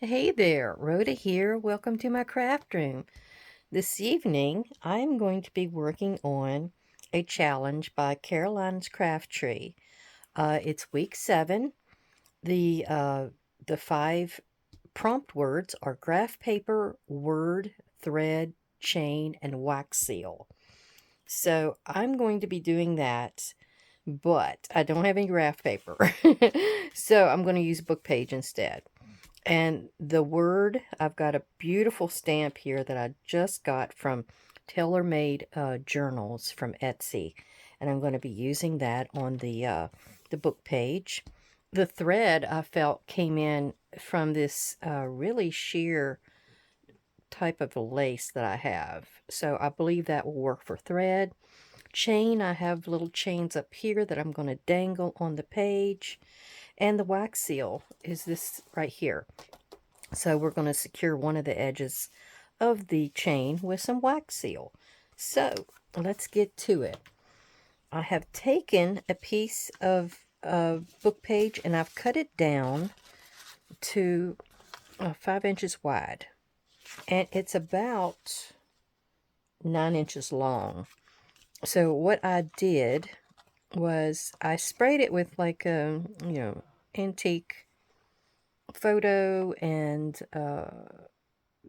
Hey there, Rhoda here. Welcome to my craft room. This evening, I'm going to be working on a challenge by Caroline's Craft Tree. It's week 7. The 5 prompt words are graph paper, word, thread, chain, and wax seal. So I'm going to be doing that, but I don't have any graph paper. So I'm going to use Bookpage instead. And the word, I've got a beautiful stamp here that I just got from Tailor-Made Journals from Etsy. And I'm going to be using that on the book page. The thread I felt came in from this really sheer type of lace that I have. So I believe that will work for thread. Chain, I have little chains up here that I'm going to dangle on the page. And the wax seal is this right here. So we're going to secure one of the edges of the chain with some wax seal. So let's get to it. I have taken a piece of book page and I've cut it down to 5 inches wide. And it's about 9 inches long. So what I did was I sprayed it with like a, antique photo and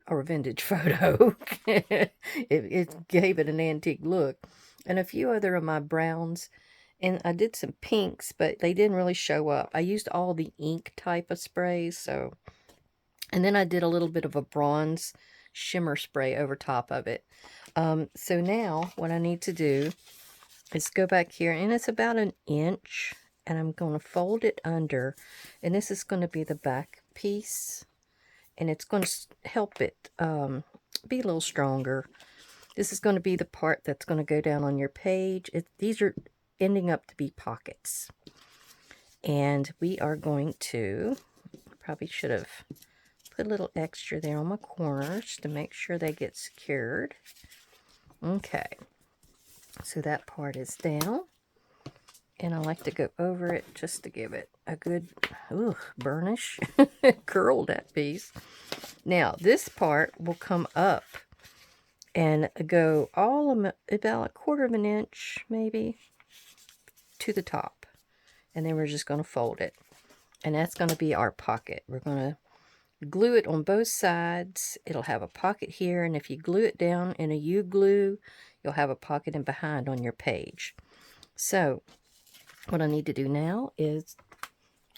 or vintage photo. it gave it an antique look. And a few other of my browns. And I did some pinks, but they didn't really show up. I used all the ink type of sprays. So, and then I did a little bit of a bronze shimmer spray over top of it. So now what I need to do is go back here. And it's about an inch. And I'm going to fold it under. And this is going to be the back piece. And it's going to help it be a little stronger. This is going to be the part that's going to go down on your page. These are ending up to be pockets. And we are going to, probably should have put a little extra there on my corners to make sure they get secured. Okay, so that part is down. And I like to go over it just to give it a good burnish. Curled that piece. Now, this part will come up and go all about 1/4 of an inch, maybe, to the top. And then we're just going to fold it. And that's going to be our pocket. We're going to glue it on both sides. It'll have a pocket here. And if you glue it down in a U-glue, you'll have a pocket in behind on your page. So, what I need to do now is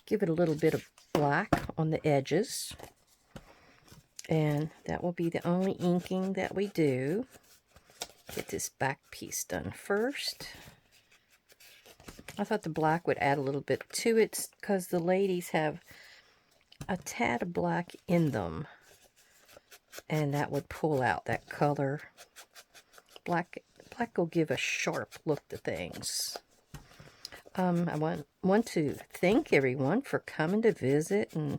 give it a little bit of black on the edges. And that will be the only inking that we do. Get this back piece done first. I thought the black would add a little bit to it because the ladies have a tad of black in them. And that would pull out that color. Black will give a sharp look to things. I want to thank everyone for coming to visit and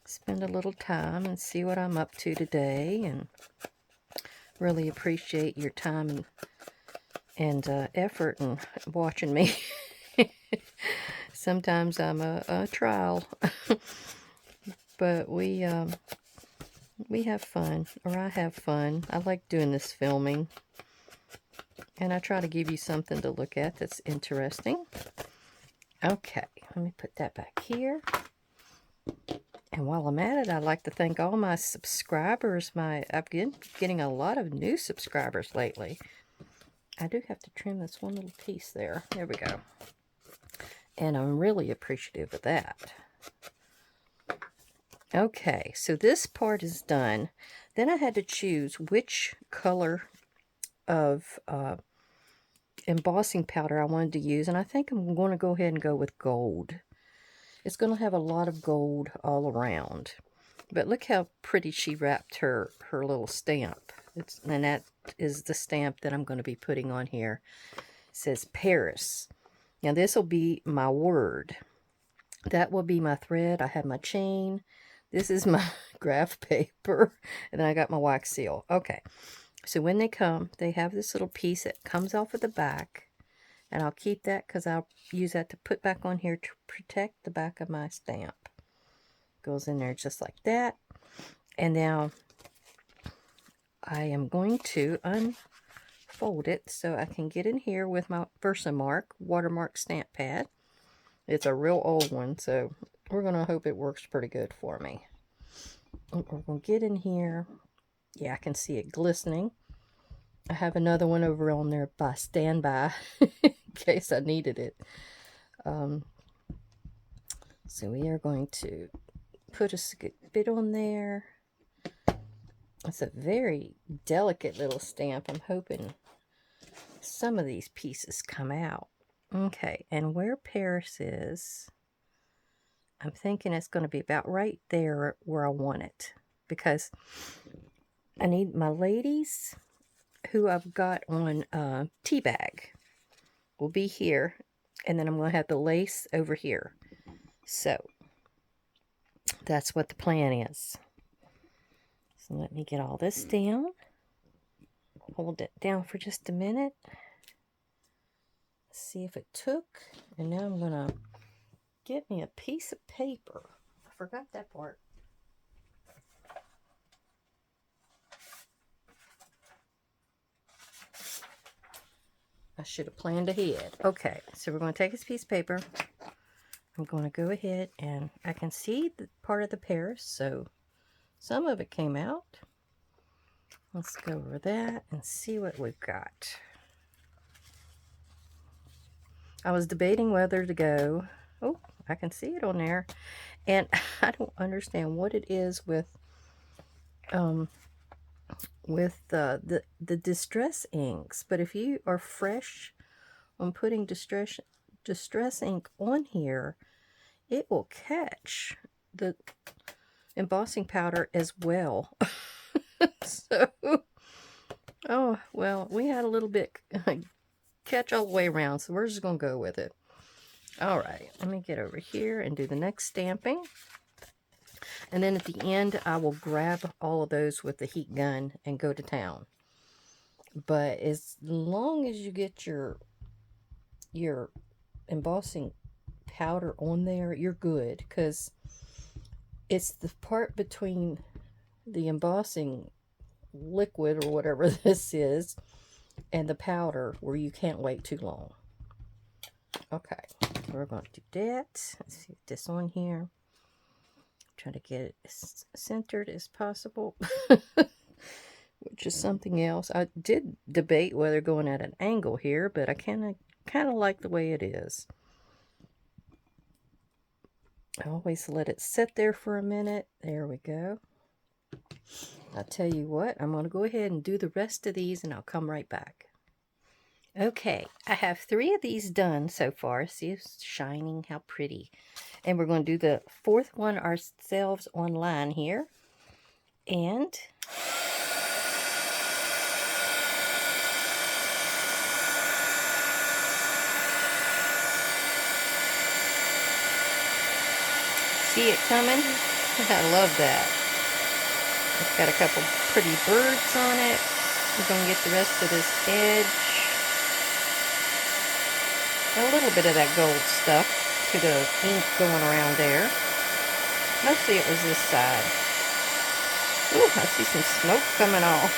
spend a little time and see what I'm up to today, and really appreciate your time and effort in watching me. Sometimes I'm a trial, but we have fun, or I have fun. I like doing this filming. And I try to give you something to look at that's interesting. Okay, let me put that back here. And while I'm at it, I'd like to thank all my subscribers. I've been getting a lot of new subscribers lately. I do have to trim this one little piece there. There we go. And I'm really appreciative of that. Okay, so this part is done. Then I had to choose which color of embossing powder I wanted to use, and I think I'm going to go ahead and go with gold. It's going to have a lot of gold all around. But look how pretty she wrapped her little stamp. And that is the stamp that I'm going to be putting on here. It says Paris. Now this will be my word. That will be my thread. I have my chain. This is my graph paper. And then I got my wax seal. Okay. So when they come, they have this little piece that comes off of the back. And I'll keep that because I'll use that to put back on here to protect the back of my stamp. Goes in there just like that. And now I am going to unfold it so I can get in here with my Versamark watermark stamp pad. It's a real old one, so we're going to hope it works pretty good for me. We're going to get in here. Yeah, I can see it glistening. I have another one over on there by standby in case I needed it. So we are going to put a bit on there. It's a very delicate little stamp. I'm hoping some of these pieces come out. Okay, and where Paris is, I'm thinking it's going to be about right there where I want it. Because I need my ladies who I've got on tea bag will be here. And then I'm going to have the lace over here. So that's what the plan is. So let me get all this down. Hold it down for just a minute. See if it took. And now I'm going to get me a piece of paper. I forgot that part. I should have planned ahead. Okay, so we're going to take this piece of paper. I'm going to go ahead and I can see the part of the Paris, so some of it came out. Let's go over that and see what we've got. I was debating whether to go, oh, I can see it on there, and I don't understand what it is with the distress inks, but if you are fresh on putting distress ink on here, it will catch the embossing powder as well. So, oh, well, we had a little bit catch all the way around, so we're just going to go with it. All right, let me get over here and do the next stamping. And then at the end, I will grab all of those with the heat gun and go to town. But as long as you get your embossing powder on there, you're good. Because it's the part between the embossing liquid or whatever this is and the powder where you can't wait too long. Okay, we're going to do that. Let's see this on here. Try to get it as centered as possible, which is something else. I did debate whether going at an angle here, but I kind of like the way it is. I always let it sit there for a minute. There we go. I'll tell you what, I'm going to go ahead and do the rest of these and I'll come right back. Okay, I have 3 of these done so far. See, it's shining, how pretty. And we're going to do the 4th one ourselves online here. And see it coming? I love that. It's got a couple pretty birds on it. We're going to get the rest of this edge. A little bit of that gold stuff to the ink going around there. Mostly it was this side. Ooh, I see some smoke coming off.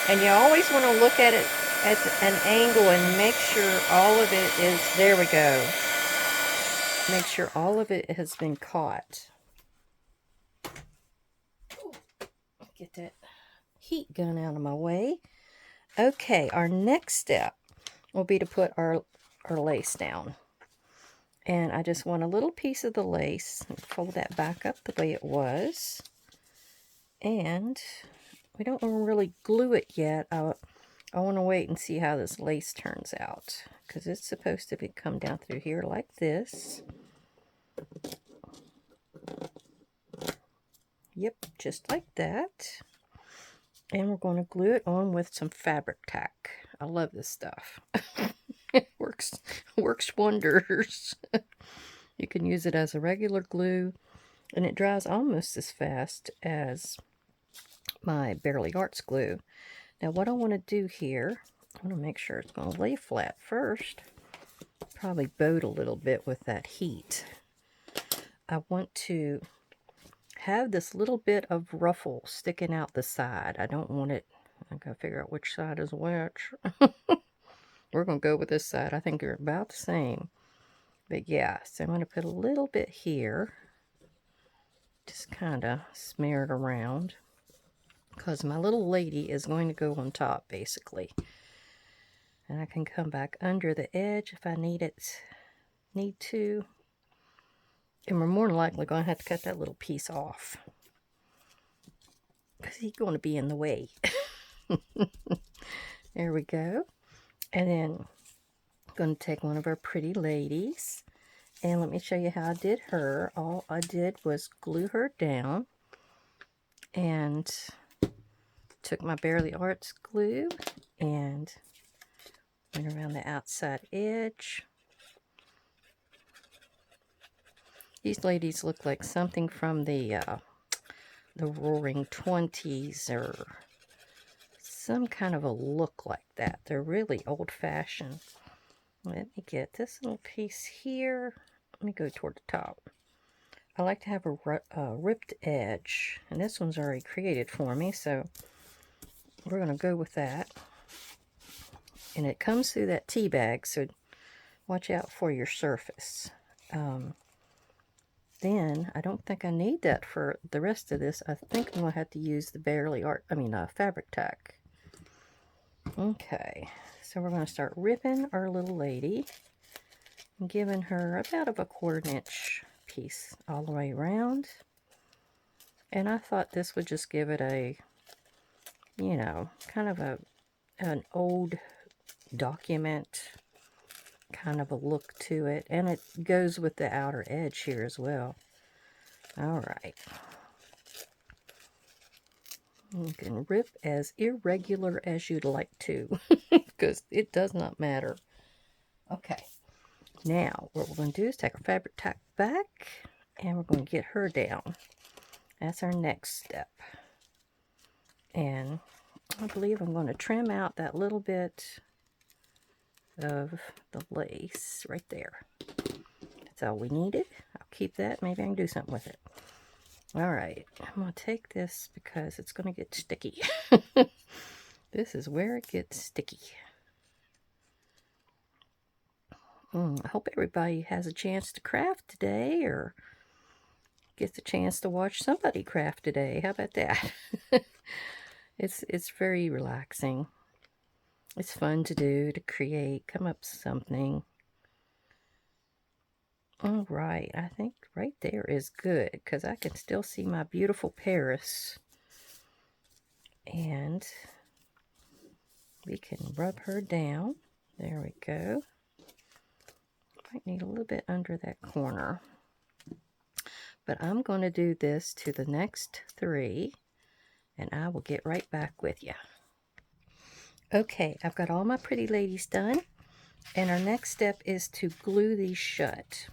And you always want to look at it at an angle and make sure all of it is, there we go. Make sure all of it has been caught. Get that heat gun out of my way. Okay, our next step will be to put our lace down. And I just want a little piece of the lace and fold that back up the way it was. And we don't want to really glue it yet. I want to wait and see how this lace turns out, because it's supposed to come down through here like this. Yep, just like that. And we're going to glue it on with some fabric tack. I love this stuff. It works wonders. You can use it as a regular glue, and it dries almost as fast as my Bearly Arts glue. Now what I want to do here, I want to make sure it's going to lay flat first. Probably bowed a little bit with that heat. I want to have this little bit of ruffle sticking out the side. I don't want it. I gotta figure out which side is which. We're gonna go with this side. I think they're about the same. But yeah, so I'm gonna put a little bit here. Just kind of smear it around. Because my little lady is going to go on top, basically. And I can come back under the edge if I need to. And we're more than likely going to have to cut that little piece off, because he's going to be in the way. There we go. And then I'm going to take one of our pretty ladies. And let me show you how I did her. All I did was glue her down. And took my Barely Arts glue and went around the outside edge. These ladies look like something from the Roaring 20s or some kind of a look like that. They're really old-fashioned. Let me get this little piece here. Let me go toward the top. I like to have a ripped edge, and this one's already created for me, so we're going to go with that. And it comes through that tea bag, so watch out for your surface. Then, I don't think I need that for the rest of this. I think I'm going to have to use the Fabric Tack. Okay, so we're going to start ripping our little lady and giving her about a 1/4 inch piece all the way around. And I thought this would just give it a, kind of an old document kind of a look to it, and it goes with the outer edge here as well. All right, you can rip as irregular as you'd like to, because it does not matter. Okay, now what we're going to do is take our Fabric Tack back, and we're going to get her down. That's our next step. And I believe I'm going to trim out that little bit of the lace right there. That's all we needed. I'll keep that. Maybe I can do something with it. All right, I'm going to take this because it's going to get sticky. This is where it gets sticky. I hope everybody has a chance to craft today, or gets a chance to watch somebody craft today. How about that? It's very relaxing. It's fun to do, to create, come up with something. All right, I think right there is good, because I can still see my beautiful Paris. And we can rub her down. There we go. Might need a little bit under that corner. But I'm going to do this to the next 3, and I will get right back with you. Okay, I've got all my pretty ladies done, and our next step is to glue these shut.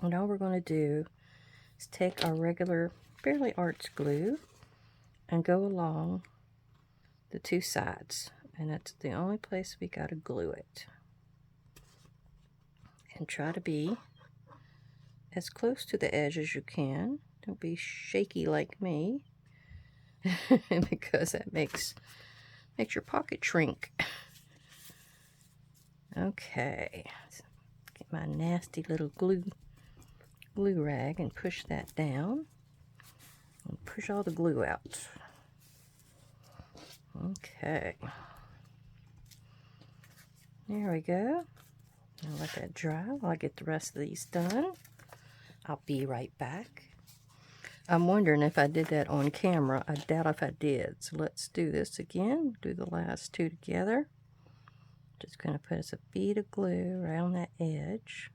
And all we're going to do is take our regular Barely Arts glue and go along the 2 sides, and that's the only place we got to glue it. And try to be as close to the edge as you can. Don't be shaky like me, because that makes your pocket shrink. Okay, so get my nasty little glue rag and push that down. And push all the glue out. Okay. There we go. I'll let that dry while I get the rest of these done. I'll be right back. I'm wondering if I did that on camera. I doubt if I did. So let's do this again. Do the last 2 together. Just going to put us a bead of glue around that edge.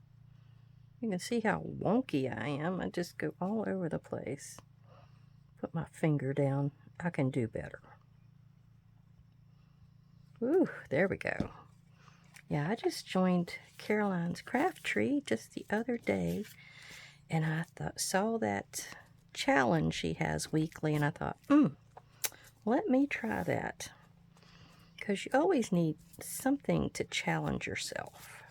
You can see how wonky I am. I just go all over the place. Put my finger down. I can do better. Ooh, there we go. Yeah, I just joined Caroline's Craft Tree just the other day, and I saw that challenge she has weekly, and I thought, let me try that. Because you always need something to challenge yourself.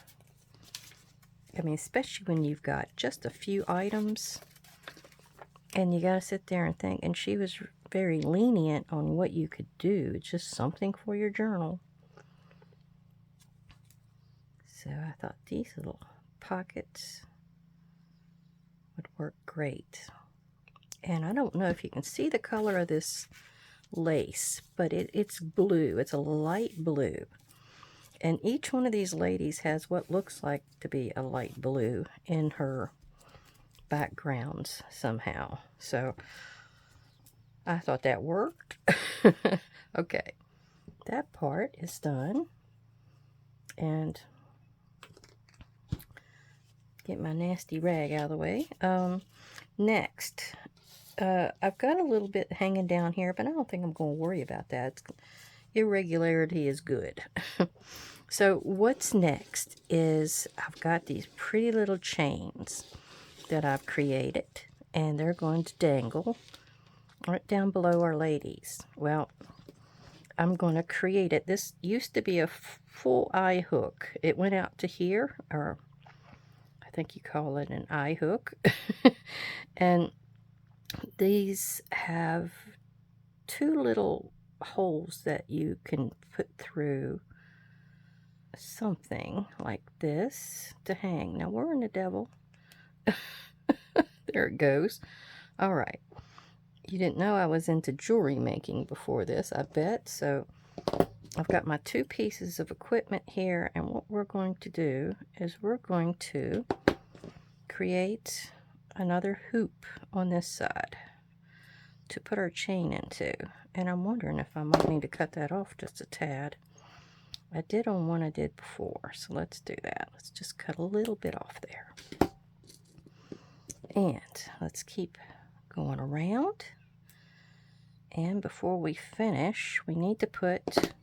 I mean, especially when you've got just a few items. And you got to sit there and think. And she was very lenient on what you could do. It's just something for your journal. So I thought these little pockets would work great. And I don't know if you can see the color of this lace, but it's blue. It's a light blue. And each one of these ladies has what looks like to be a light blue in her backgrounds somehow. So I thought that worked. Okay, that part is done. And get my nasty rag out of the way. Next, I've got a little bit hanging down here, but I don't think I'm going to worry about that. Irregularity is good. So what's next is I've got these pretty little chains that I've created, and they're going to dangle right down below our ladies. Well, I'm going to create it. This used to be a full eye hook. It went out to here, or I think you call it an eye hook. And these have two little holes that you can put through something like this to hang. Now, we're in the devil. There it goes. All right. You didn't know I was into jewelry making before this, I bet. So I've got my two pieces of equipment here, and what we're going to do is we're going to create another hoop on this side to put our chain into. And I'm wondering if I might need to cut that off just a tad. I did on one I did before, so let's do that. Let's just cut a little bit off there. And let's keep going around. And before we finish, we need to put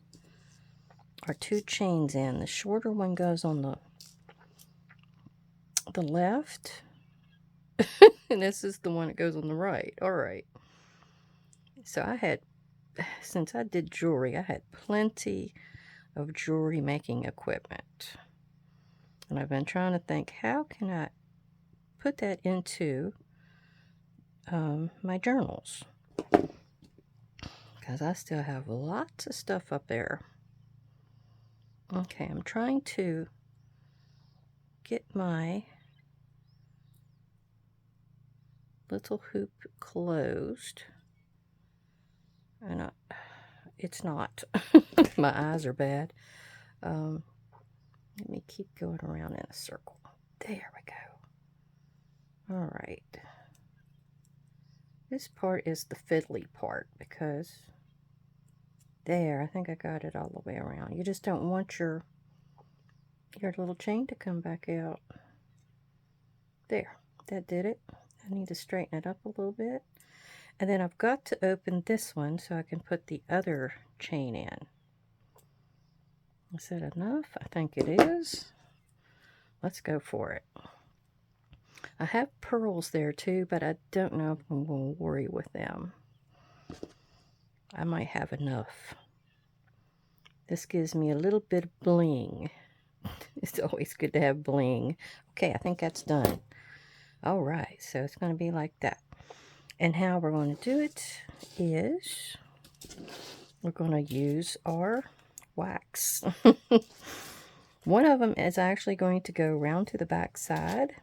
our two chains in. The shorter one goes on the left, and this is the one that goes on the right. All right. So since I did jewelry, I had plenty of jewelry making equipment. And I've been trying to think, how can I put that into my journals? Because I still have lots of stuff up there. Okay, I'm trying to get my little hoop closed. And it's not. My eyes are bad. Let me keep going around in a circle. There we go. All right. This part is the fiddly part because there, I think I got it all the way around. You just don't want your little chain to come back out. There, that did it. I need to straighten it up a little bit. And then I've got to open this one so I can put the other chain in. Is that enough? I think it is. Let's go for it. I have pearls there too, but I don't know if I'm going to worry with them. I might have enough. This gives me a little bit of bling. It's always good to have bling. Okay, I think that's done. All right, so it's going to be like that. And how we're going to do it is we're going to use our wax. One of them is actually going to go around to the back side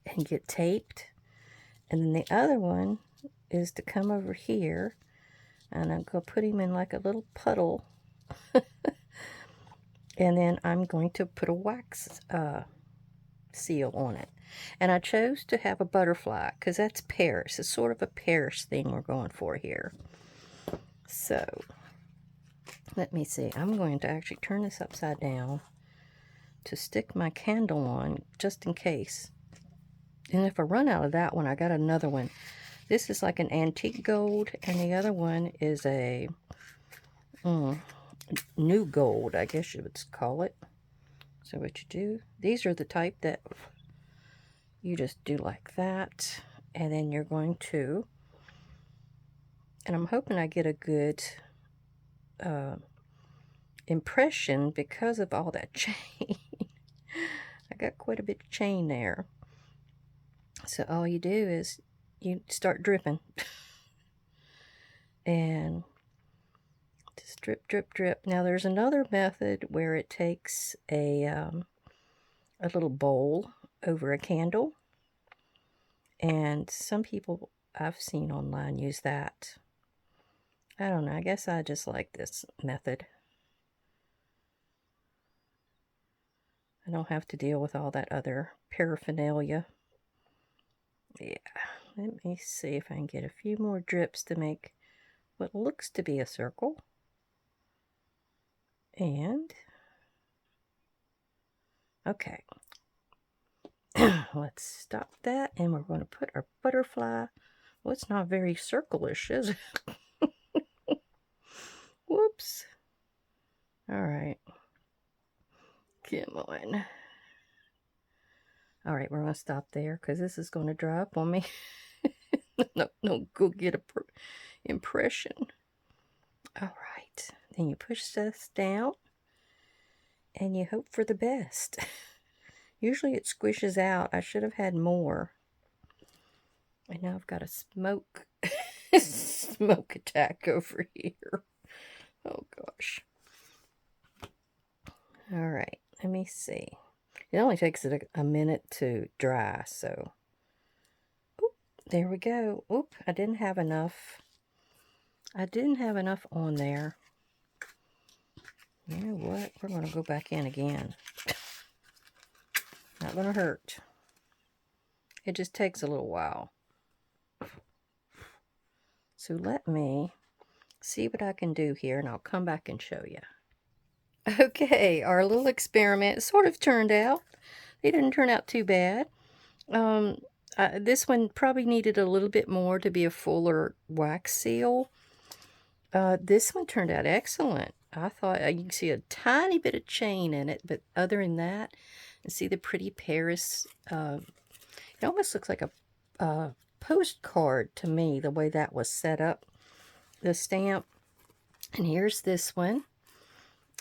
and get taped. And then the other one is to come over here, and I'm going to put him in like a little puddle. And then I'm going to put a wax seal on it. And I chose to have a butterfly because that's Paris. It's sort of a Paris thing we're going for here. So let me see. I'm going to actually turn this upside down to stick my candle on just in case. And if I run out of that one, I got another one. This is like an antique gold, and the other one is a new gold, I guess you would call it. So what you do, these are the type that you just do like that, and then you're going to, and I'm hoping I get a good impression because of all that chain. I got quite a bit of chain there. So all you do is you start dripping. And just drip, drip, drip. Now there's another method where it takes a little bowl over a candle. And some people I've seen online use that. I don't know. I guess I just like this method. I don't have to deal with all that other paraphernalia. Yeah. Let me see if I can get a few more drips to make what looks to be a circle. And, okay. Let's stop that, and we're going to put our butterfly. Well, it's not very circle-ish, is it? Whoops. All right. Come on. All right, we're going to stop there because this is going to dry up on me. No, go get a impression. All right. Then you push this down, and you hope for the best. Usually it squishes out. I should have had more. And now I've got a smoke attack over here. Oh gosh. All right, let me see. It only takes it a minute to dry, so. Oop, there we go. Oop, I didn't have enough. I didn't have enough on there. You know what? We're going to go back in again. Not going to hurt. It just takes a little while. So let me see what I can do here, and I'll come back and show you. Okay, our little experiment sort of turned out. It didn't turn out too bad. This one probably needed a little bit more to be a fuller wax seal. This one turned out excellent. I thought you can see a tiny bit of chain in it, but other than that, and see the pretty Paris. It almost looks like a postcard to me, the way that was set up, the stamp. And here's this one.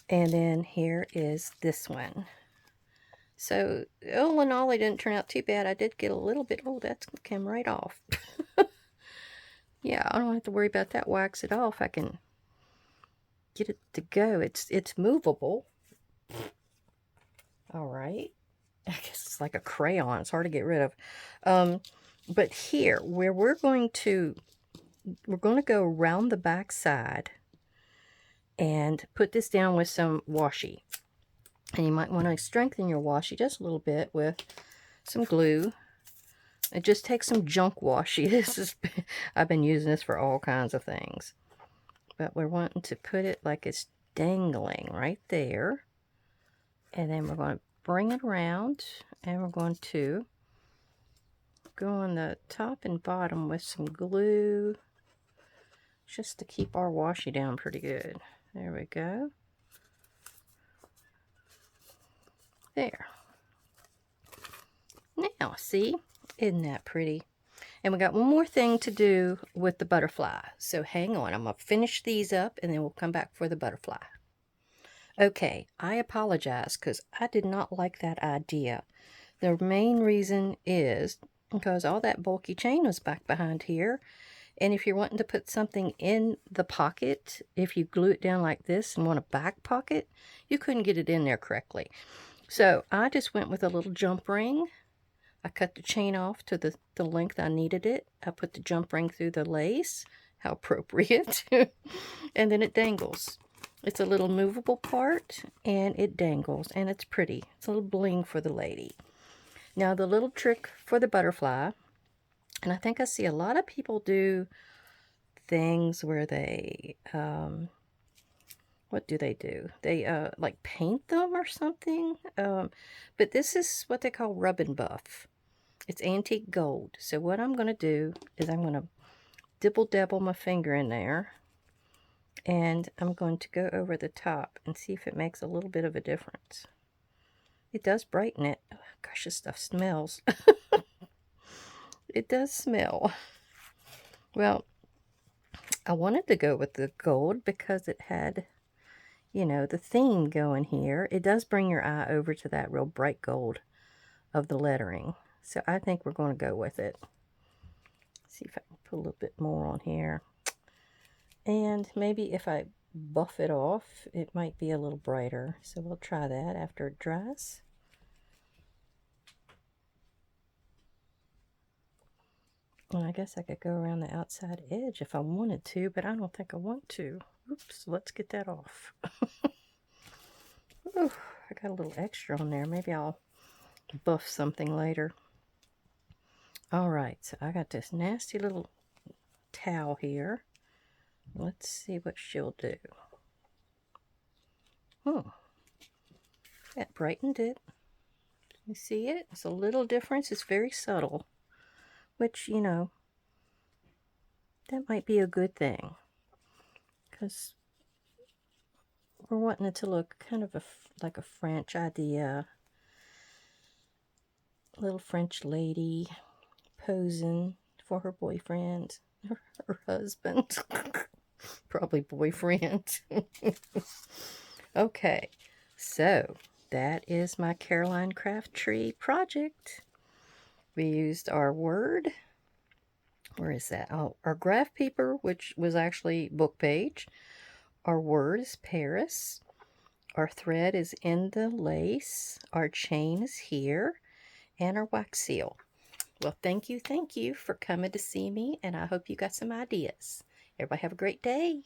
And then here is this one. So, all in all, it didn't turn out too bad. I did get a little bit. Oh, that came right off. Yeah, I don't have to worry about that wax at all if I can get it to go. It's movable. All right. I guess it's like a crayon. It's hard to get rid of. But here, where we're going to go around the back side and put this down with some washi. And you might want to strengthen your washi just a little bit with some glue. It just takes some junk washi. I've been using this for all kinds of things. But we're wanting to put it like it's dangling right there. And then we're going to bring it around, and we're going to go on the top and bottom with some glue just to keep our washi down pretty good. There we go. There. Now, see? Isn't that pretty? And we got one more thing to do with the butterfly. So hang on. I'm going to finish these up, and then we'll come back for the butterfly. Okay, I apologize because I did not like that idea. The main reason is because all that bulky chain was back behind here. And if you're wanting to put something in the pocket, if you glue it down like this and want a back pocket, you couldn't get it in there correctly. So I just went with a little jump ring. I cut the chain off to the length I needed it. I put the jump ring through the lace. How appropriate. And then it dangles. It's a little movable part, and it dangles, and it's pretty. It's a little bling for the lady. Now, the little trick for the butterfly, and I think I see a lot of people do things where they, what do? They, like, paint them or something. But this is what they call rub and buff. It's antique gold. So what I'm going to do is I'm going to dibble-dabble my finger in there. And I'm going to go over the top and see if it makes a little bit of a difference. It does brighten it. Oh, gosh, this stuff smells. It does smell. Well, I wanted to go with the gold because it had, you know, the theme going here. It does bring your eye over to that real bright gold of the lettering. So I think we're going to go with it. See if I can put a little bit more on here. And maybe if I buff it off, it might be a little brighter. So we'll try that after it dries. And I guess I could go around the outside edge if I wanted to, but I don't think I want to. Oops, let's get that off. Ooh, I got a little extra on there. Maybe I'll buff something later. Alright, so I got this nasty little towel here. Let's see what she'll do. That brightened it. You see it? It's a little difference. It's very subtle. Which, you know, that might be a good thing. Because we're wanting it to look kind of like a French idea. A little French lady posing for her boyfriend. Her husband. Probably boyfriend. Okay, so that is my Caroline Craft Tree project. We used our word. Where is that? Oh, our graph paper, which was actually Bookpage. Our word is Paris. Our thread is in the lace. Our chain is here. And our wax seal. Well, thank you for coming to see me, and I hope you got some ideas. Everybody have a great day.